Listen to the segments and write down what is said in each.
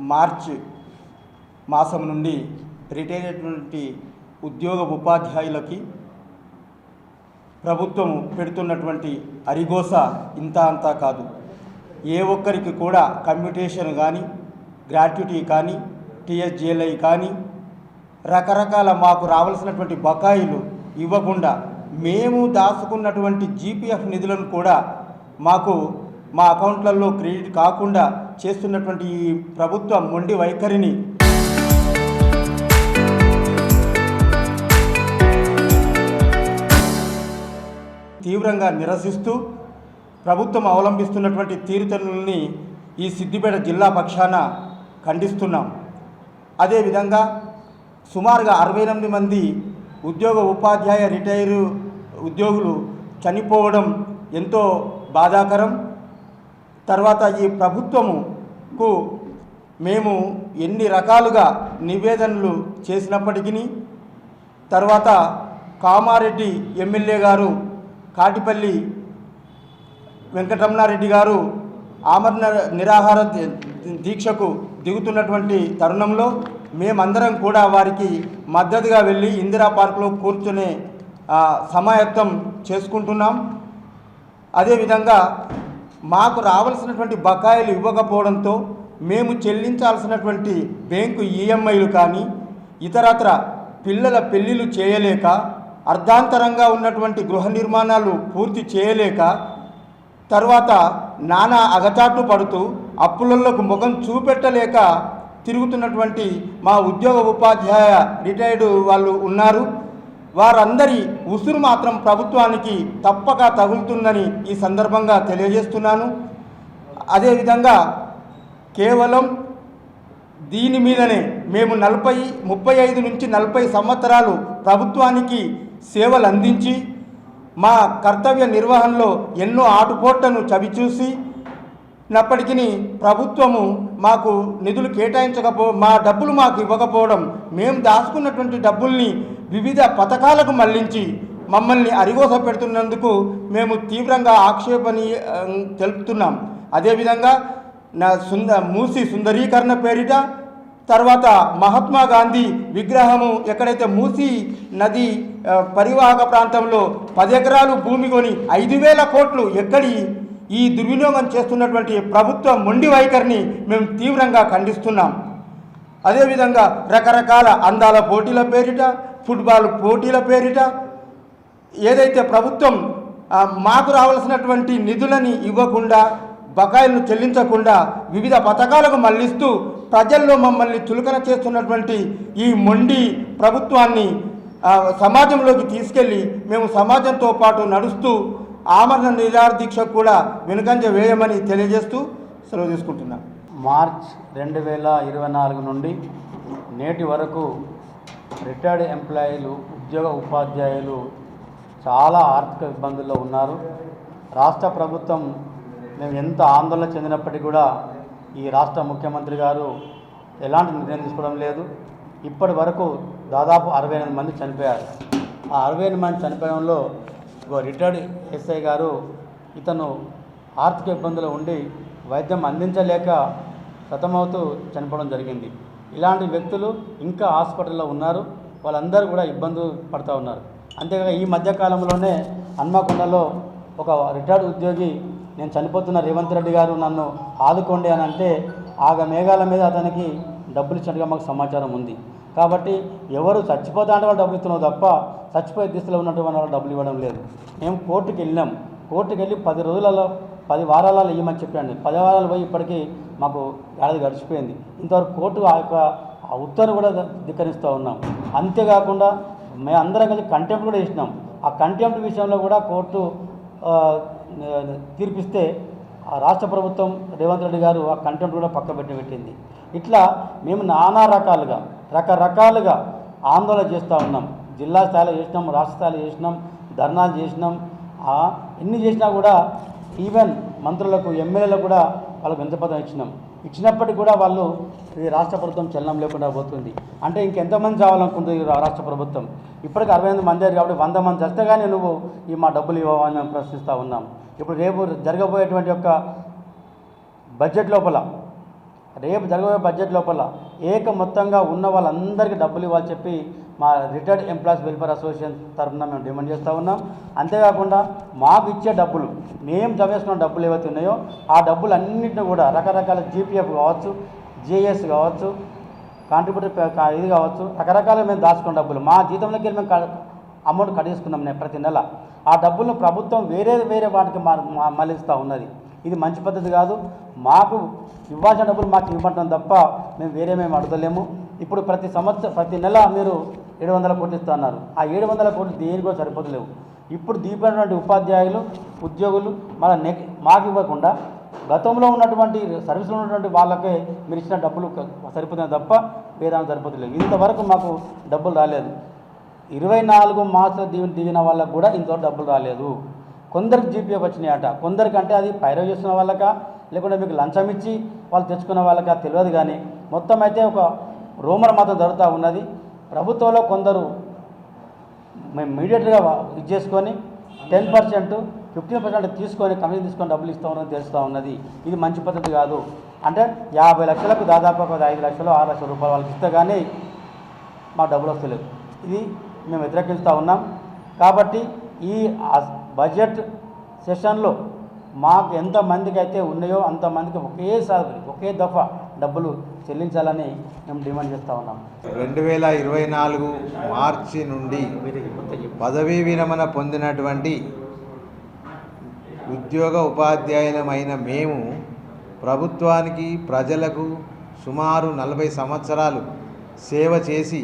మార్చి మాసం నుండి రిటైర్ అయినటువంటి ఉద్యోగ ఉపాధ్యాయులకి ప్రభుత్వం పెడుతున్నటువంటి అరిగోస ఇంత అంతా కాదు. ఏ ఒక్కరికి కూడా కమ్యూటేషన్ కానీ, గ్రాట్యుటీ కానీ, టీఎస్జీఎల్ఐ కానీ రకరకాల మాకు రావాల్సినటువంటి బకాయిలు ఇవ్వకుండా మేము దాచుకున్నటువంటి జీపీఎఫ్ నిధులను కూడా మాకు మా అకౌంట్లలో క్రెడిట్ కాకుండా చేస్తున్నటువంటి ఈ ప్రభుత్వం మొండి వైఖరిని తీవ్రంగా నిరసిస్తూ ప్రభుత్వం అవలంబిస్తున్నటువంటి తీరుతెన్నుల్ని ఈ సిద్దిపేట జిల్లా పక్షాన ఖండిస్తున్నాం. అదేవిధంగా సుమారుగా 68 మంది ఉద్యోగ ఉపాధ్యాయ రిటైరు ఉద్యోగులు చనిపోవడం ఎంతో బాధాకరం. తర్వాత ఈ ప్రభుత్వముకు మేము ఎన్ని రకాలుగా నివేదనలు చేసినప్పటికీ తర్వాత కామారెడ్డి ఎమ్మెల్యే గారు కాటిపల్లి వెంకటరమణారెడ్డి గారు ఆమరణ నిరాహార దీక్షకు దిగుతున్నటువంటి తరుణంలో మేమందరం కూడా వారికి మద్దతుగా వెళ్ళి ఇందిరా పార్కులో కూర్చునే సమాయత్తం చేసుకుంటున్నాం. అదేవిధంగా మాకు రావాల్సినటువంటి బకాయిలు ఇవ్వకపోవడంతో మేము చెల్లించాల్సినటువంటి బ్యాంకు ఈఎంఐలు కానీ ఇతరత్ర పిల్లల పెళ్ళిళ్ళు చేయలేక అర్ధాంతరంగా ఉన్నటువంటి గృహ నిర్మాణాలు పూర్తి చేయలేక తర్వాత నానా అగచాట్లు పడుతూ అప్పులలోకి ముఖం చూపెట్టలేక తిరుగుతున్నటువంటి మా ఉద్యోగ ఉపాధ్యాయ రిటైర్డ్ వాళ్ళు ఉన్నారు. వారందరి ఉసురు మాత్రం ప్రభుత్వానికి తప్పక తగులుతుందని ఈ సందర్భంగా తెలియజేస్తున్నాను. అదేవిధంగా కేవలం దీని మీదనే మేము 35 నుంచి 40 సంవత్సరాలు ప్రభుత్వానికి సేవలు అందించి మా కర్తవ్య నిర్వహణలో ఎన్నో ఆటుపోట్లను చవిచూసినప్పటికీ ప్రభుత్వము మాకు నిధులు మా డబ్బులు మాకు ఇవ్వకపోవడం, మేము దాచుకున్నటువంటి డబ్బుల్ని వివిధ పథకాలకు మళ్లించి మమ్మల్ని అరిగోస పెడుతున్నందుకు మేము తీవ్రంగా ఆక్షేపణ తెలుపుతున్నాం. అదేవిధంగా మూసి సుందరీకరణ పేరిట తర్వాత మహాత్మా గాంధీ విగ్రహము ఎక్కడైతే మూసి నది పరివాహక ప్రాంతంలో 10 ఎకరాలు భూమి కొని 5,000 కోట్లు ఎక్కడి ఈ దుర్వినియోగం చేస్తున్నటువంటి ప్రభుత్వ మొండి వైఖరిని మేము తీవ్రంగా ఖండిస్తున్నాం. అదేవిధంగా రకరకాల అందాల పోటీల పేరిట, ఫుట్బాల్ పోటీల పేరిట ఏదైతే ప్రభుత్వం మాకు రావాల్సినటువంటి నిధులని ఇవ్వకుండా బకాయిలను చెల్లించకుండా వివిధ పథకాలకు మళ్లిస్తూ ప్రజల్లో మమ్మల్ని చులకన చేస్తున్నటువంటి ఈ మొండి ప్రభుత్వాన్ని సమాజంలోకి తీసుకెళ్ళి మేము సమాజంతో పాటు నడుస్తూ ఆమరణ నిరాహార దీక్ష కూడా వెనుకంజ వేయమని తెలియజేస్తూ సెలవు తీసుకుంటున్నాం. మార్చ్ 2024 నుండి నేటి వరకు రిటైర్డ్ ఎంప్లాయీలు, ఉద్యోగ ఉపాధ్యాయులు చాలా ఆర్థిక ఇబ్బందుల్లో ఉన్నారు. రాష్ట్ర ప్రభుత్వం మేము ఎంత ఆందోళన చెందినప్పటికీ కూడా ఈ రాష్ట్ర ముఖ్యమంత్రి గారు ఎలాంటి నిర్ణయం తీసుకోవడం లేదు. ఇప్పటి వరకు దాదాపు 68 మంది చనిపోయారు. ఆ 68 మంది చనిపోవడంలో రిటైర్డ్ ఎస్ఐ గారు ఇతను ఆర్థిక ఇబ్బందులు ఉండి వైద్యం అందించలేక సతమవుతూ చనిపోవడం జరిగింది. ఇలాంటి వ్యక్తులు ఇంకా హాస్పిటల్లో ఉన్నారు. వాళ్ళందరూ కూడా ఇబ్బందులు పడుతూ ఉన్నారు. అంతేకాక ఈ మధ్యకాలంలోనే హన్మకొండలో ఒక రిటైర్డ్ ఉద్యోగి నేను చనిపోతున్న రేవంత్ రెడ్డి గారు నన్ను ఆదుకోండి అని అంటే ఆగ మేఘాల మీద అతనికి డబ్బులు ఇచ్చినట్టుగా మాకు సమాచారం ఉంది. కాబట్టి ఎవరు చచ్చిపోతా అంటే వాళ్ళు డబ్బులు ఇస్తున్నావు తప్ప చచ్చిపోయే దిశలో ఉన్నటువంటి వాళ్ళు డబ్బులు ఇవ్వడం లేదు. మేము కోర్టుకు వెళ్ళాం. కోర్టుకు వెళ్ళి 10 వారాలలో ఇవ్వమని చెప్పండి. 10 వారాలు పోయి ఇప్పటికీ మాకు ఏడాది గడిచిపోయింది. ఇంతవరకు కోర్టు ఆ ఉత్తర్వును కూడా ధిక్కరిస్తూ ఉన్నాం. అంతేకాకుండా మేము అందరం కలిసి కంటెంప్ట్ కూడా ఇచ్చినాం. ఆ కంటెంప్ట్ విషయంలో కూడా కోర్టు తీర్పిస్తే ఆ రాష్ట్ర ప్రభుత్వం రేవంత్ రెడ్డి గారు ఆ కంటెంప్ట్ కూడా పెట్టింది. ఇట్లా మేము నానా రకరకాలుగా ఆందోళన చేస్తూ ఉన్నాం. జిల్లా స్థాయిలో చేసినాం, రాష్ట్ర స్థాయిలో చేసినాం, ధర్నాలు చేసినాం. ఎన్ని చేసినా కూడా ఈవెన్ మంత్రులకు, ఎమ్మెల్యేలకు కూడా వాళ్ళకు వింతపత్రం ఇచ్చినప్పటికీ కూడా వాళ్ళు ఈ రాష్ట్ర ప్రభుత్వం చలనం లేకుండా పోతుంది. అంటే ఇంకెంతమంది చావాలనుకుంటుంది ఈ రాష్ట్ర ప్రభుత్వం? ఇప్పటికి 68 మంది కాబట్టి 100 మంది చస్తే కానీ నువ్వు మా డబ్బులు ఇవ్వమని మేము ప్రశ్నిస్తూ ఉన్నాం. ఇప్పుడు రేపు జరగబోయేటువంటి యొక్క బడ్జెట్ లోపల రేపు జరగబోయే బడ్జెట్ లోపల మొత్తంగా ఉన్న వాళ్ళందరికీ డబ్బులు ఇవ్వాలని చెప్పి మా రిటైర్డ్ ఎంప్లాయీస్ వెల్ఫేర్ అసోసియేషన్ తరఫున మేము డిమాండ్ చేస్తూ ఉన్నాం. అంతేకాకుండా మాకు ఇచ్చే డబ్బులు, మేము జమ చేసుకున్న డబ్బులు ఏవైతే ఉన్నాయో ఆ డబ్బులు అన్నింటినీ కూడా రకరకాల జీపీఎఫ్ కావచ్చు, జిఎస్ కావచ్చు, కాంట్రిబ్యూటర్ ఇది కావచ్చు, రకరకాల మేము దాచుకున్న డబ్బులు మా జీతంలోకి వెళ్ళి మేము అమౌంట్ కట్టేసుకున్నాం ప్రతి నెల. ఆ డబ్బులను ప్రభుత్వం వేరే వాటికి మళ్ళిస్తూ ఉన్నది. ఇది మంచి పద్ధతి కాదు. మాకు ఇవ్వాల్సిన డబ్బులు మాకు ఇవ్వటం తప్ప మేము అడగలేము. ఇప్పుడు ప్రతి నెల మీరు 700 కోట్లు ఇస్తున్నారు. ఆ 700 కోట్లు దేనికి కూడా సరిపోతలేవు. ఇప్పుడు దీపైనటువంటి ఉపాధ్యాయులు, ఉద్యోగులు మాకు ఇవ్వకుండా గతంలో ఉన్నటువంటి సర్వీసులో ఉన్నటువంటి వాళ్ళకే మీరు ఇచ్చిన డబ్బులు సరిపోతున్నాయి తప్ప వేదానికి సరిపోతలేవు. ఇంతవరకు మాకు డబ్బులు రాలేదు. 24 మాసాలు దిగిన వాళ్ళకు కూడా ఇంతవరకు డబ్బులు రాలేదు. కొందరికి జీపీఎఫ్ వచ్చినాయట, కొందరికంటే అది పైరవ్ చేస్తున్న వాళ్ళకా లేకుంటే మీకు లంచం ఇచ్చి వాళ్ళు తెచ్చుకున్న వాళ్ళకా తెలియదు. కానీ మొత్తం అయితే ఒక రోమర్ మాత్రం జరుగుతూ ఉన్నది. ప్రభుత్వంలో కొందరు మేము ఇమీడియట్గా ఇది చేసుకొని 10%, 15% తీసుకొని కమిషన్ తీసుకొని డబ్బులు ఇస్తూ ఉన్నది తెలుస్తూ ఉన్నది. ఇది మంచి పద్ధతి కాదు. అంటే 50 లక్షలకు దాదాపు ఒక 5 లక్షలు 6 లక్షల రూపాయలు వాళ్ళకి ఇస్తే కానీ మా డబ్బులు వస్తలేవు. ఇది మేము వ్యతిరేకిస్తూ ఉన్నాం. కాబట్టి ఈ బడ్జెట్ సెషన్లో మాకు ఎంతమందికి అయితే ఉన్నాయో అంతమందికి ఒకే దఫా డబ్బులు చెల్లించాలని మేము డిమాండ్ చేస్తూ ఉన్నాం. 2024 మార్చి నుండి పదవీ విరమణ పొందినటువంటి ఉద్యోగ ఉపాధ్యాయులమైన మేము ప్రభుత్వానికి, ప్రజలకు సుమారు 40 సంవత్సరాలు సేవ చేసి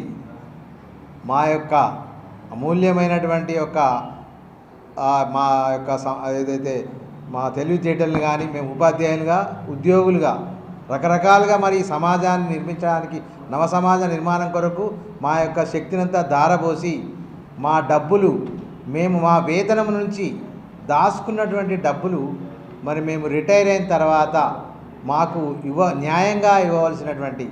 మా యొక్క అమూల్యమైనటువంటి ఏదైతే మా తెలివితేటలను కానీ మేము ఉపాధ్యాయులుగా, ఉద్యోగులుగా రకరకాలుగా మరి సమాజాన్ని నిర్మించడానికి, నవ సమాజ నిర్మాణం కొరకు మా యొక్క శక్తినంతా ధారపోసి మా డబ్బులు మేము మా వేతనం నుంచి దాచుకున్నటువంటి డబ్బులు మరి మేము రిటైర్ అయిన తర్వాత మాకు న్యాయంగా ఇవ్వవలసినటువంటి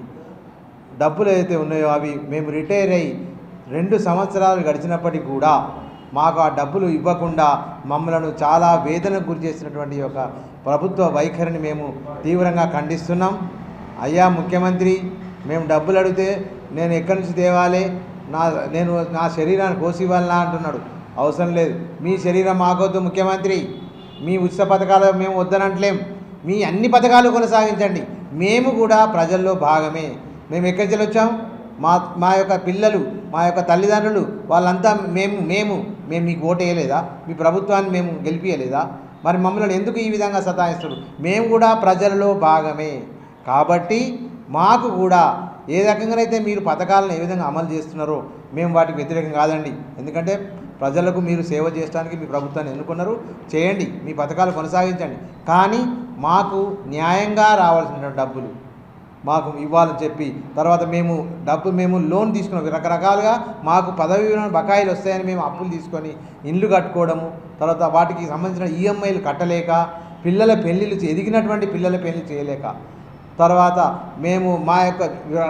డబ్బులు ఏదైతే ఉన్నాయో అవి మేము రిటైర్ అయ్యి 2 సంవత్సరాలు గడిచినప్పటికీ కూడా మాకు ఆ డబ్బులు ఇవ్వకుండా మమ్మలను చాలా వేదనకు గురి చేసినటువంటి ఒక ప్రభుత్వ వైఖరిని మేము తీవ్రంగా ఖండిస్తున్నాం. అయ్యా ముఖ్యమంత్రి, మేము డబ్బులు అడిగితే నేను ఎక్కడి నుంచి తేవాలి, నేను నా శరీరాన్ని కోసి ఇవ్వాలనా అంటున్నాడు. అవసరం లేదు. మీ శరీరం మాకొద్దు ముఖ్యమంత్రి. మీ ఉచిత పథకాలు మేము వద్దనట్లేం. మీ అన్ని పథకాలు కొనసాగించండి. మేము కూడా ప్రజల్లో భాగమే. మేము ఎక్కడి నుంచి వచ్చాం? మా యొక్క పిల్లలు, మా యొక్క తల్లిదండ్రులు వాళ్ళంతా మేము మీకు ఓటు వేయలేదా? మీ ప్రభుత్వాన్ని మేము గెలిపియలేదా? మరి మమ్మల్ని ఎందుకు ఈ విధంగా సతాయిస్తారు? మేము కూడా ప్రజలలో భాగమే. కాబట్టి మాకు కూడా ఏ రకంగానైతే మీరు పథకాలను ఏ విధంగా అమలు చేస్తున్నారో మేము వాటికి వ్యతిరేకం కాదండి. ఎందుకంటే ప్రజలకు మీరు సేవ చేయడానికి మీ ప్రభుత్వాన్ని ఎన్నుకున్నారు, చేయండి, మీ పథకాలు కొనసాగించండి. కానీ మాకు న్యాయంగా రావాల్సిన డబ్బులు మాకు ఇవ్వాలని చెప్పి తర్వాత మేము లోన్ తీసుకున్నాం. రకరకాలుగా మాకు పదవి విరమణ బకాయిలు వస్తాయని మేము అప్పులు తీసుకొని ఇండ్లు కట్టుకోవడము, తర్వాత వాటికి సంబంధించిన ఈఎంఐలు కట్టలేక, పిల్లల పెళ్ళిళ్ళు ఎదిగినటువంటి పిల్లల పెళ్ళి చేయలేక, తర్వాత మేము మా యొక్క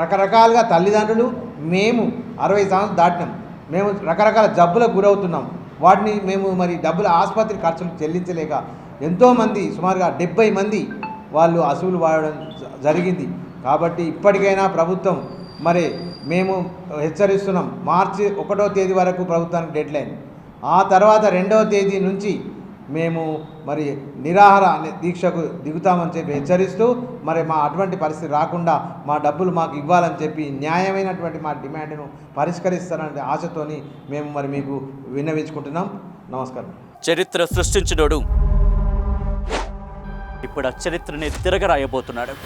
రకరకాలుగా తల్లిదండ్రులు మేము 60 సంవత్సరాలు దాటినాం. మేము రకరకాల జబ్బులకు గురవుతున్నాం. వాటిని మేము మరి డబ్బుల ఆసుపత్రి ఖర్చులు చెల్లించలేక ఎంతోమంది సుమారుగా 70 మంది వాళ్ళు అసూలు వాడడం జరిగింది. కాబట్టి ఇప్పటికైనా ప్రభుత్వం మరి మేము హెచ్చరిస్తున్నాం, మార్చి 1వ తేదీ వరకు ప్రభుత్వానికి డెడ్లైన్. ఆ తర్వాత 2వ తేదీ నుంచి మేము మరి నిరాహార దీక్షకు దిగుతామని చెప్పి హెచ్చరిస్తూ మరి మా అటువంటి పరిస్థితి రాకుండా మా డబ్బులు మాకు ఇవ్వాలని చెప్పి న్యాయమైనటువంటి మా డిమాండ్ను పరిష్కరిస్తారనే ఆశతోని మేము మరి మీకు విన్నవించుకుంటున్నాం. నమస్కారం. చరిత్ర సృష్టించినోడు ఇప్పుడు ఆ చరిత్రని తిరగరాయబోతున్నాడు.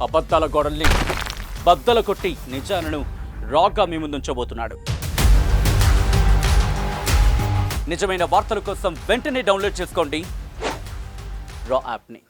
అబద్ధాల గోడల్ని బద్దలు కొట్టి నిజాలను రాగా మీ ముందుంచబోతున్నాడు. నిజమైన వార్తల కోసం వెంటనే డౌన్లోడ్ చేసుకోండి రా యాప్ని.